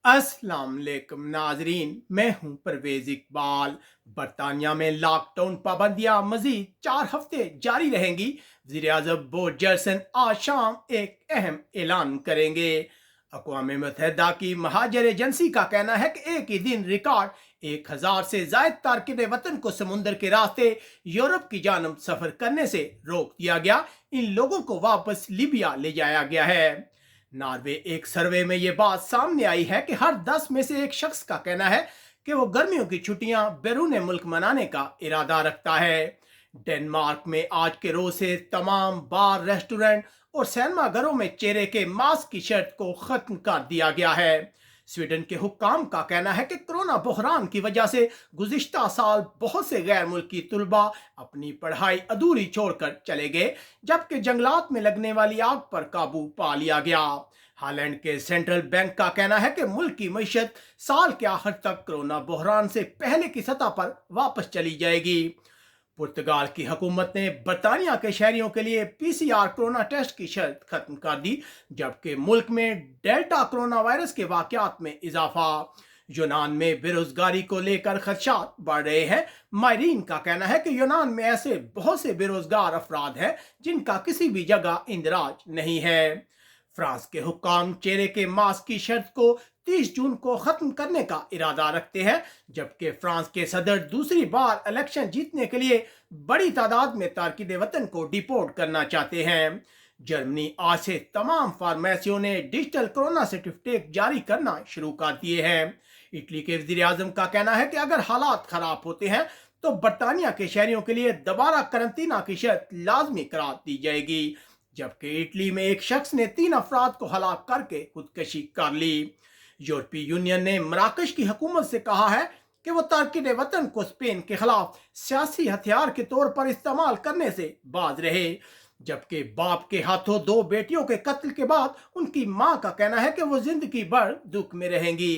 अस्सलाम वालेकुम नाजरीन, मैं हूं परवेज इकबाल। बरतानिया में लॉकडाउन पाबंदियां मजीद 4 हफ्ते जारी रहेंगी। वज़ीर आज़म बोरिस जॉनसन आज शाम एक अहम ऐलान करेंगे। अक़वाम मुत्तहिदा की महाजर एजेंसी का कहना है कि एक ही दिन रिकॉर्ड 1000 से जायद तारकिन वतन को समुंदर के रास्ते यूरोप की जानब सफ़र करने से रोक दिया गया। इन लोगों को वापस लीबिया ले जाया गया है। नॉर्वे एक सर्वे में यह बात सामने आई है कि हर 10 में से एक शख्स का कहना है कि वो गर्मियों की छुट्टियां बैरून मुल्क मनाने का इरादा रखता है। डेनमार्क में आज के रोज से तमाम बार, रेस्टोरेंट और सिनेमा घरों में चेहरे के मास्क की शर्त को खत्म कर दिया गया है। स्वीडन के हुक्काम का कहना है कि कोरोना बहरान की वजह से गुज़िश्ता साल बहुत से गैर मुल्की तुलबा अपनी पढ़ाई अधूरी छोड़कर चले गए, जबकि जंगलात में लगने वाली आग पर काबू पा लिया गया। हालैंड के सेंट्रल बैंक का कहना है कि मुल्क की मईशत साल के आखिर तक कोरोना बहरान से पहले की सतह पर वापस चली जाएगी। पुर्तगाल की हुकूमत ने बरतानिया के शहरियों के लिए पीसीआर कोरोना टेस्ट की शर्त खत्म कर दी, जबकि मुल्क में डेल्टा कोरोना वायरस के वाकयात में इजाफा। यूनान में बेरोजगारी को लेकर खदशात बढ़ रहे हैं। माहरीन का कहना है कि यूनान में ऐसे बहुत से बेरोजगार अफराद हैं जिनका किसी भी जगह इंदराज नहीं है। फ्रांस के हुक्काम चेहरे के मास्क की शर्त को 30 जून को खत्म करने का इरादा रखते हैं, जबकि फ्रांस के सदर दूसरी बार इलेक्शन जीतने के लिए बड़ी तादाद में तारकिन वतन को डिपोर्ट करना चाहते हैं। जर्मनी आज से तमाम फार्मेसियों ने डिजिटल कोरोना सर्टिफिकेट जारी करना शुरू कर दिए हैं। इटली के वजीर आजम का कहना है कि अगर हालात खराब होते हैं तो बरतानिया के शहरियों के लिए दोबारा करंतना की शर्त लाजमी करार दी जाएगी, जबकि इटली में एक शख्स ने 3 अफराद को हलाक करके खुदकशी कर ली। यूरोपीय यूनियन ने मराकश की हुकूमत से कहा है कि वो तारकिन वतन को स्पेन के खिलाफ सियासी हथियार के तौर पर इस्तेमाल करने से बाज रहे, जबकि बाप के हाथों 2 बेटियों के कत्ल के बाद उनकी मां का कहना है कि वो जिंदगी भर दुख में रहेंगी।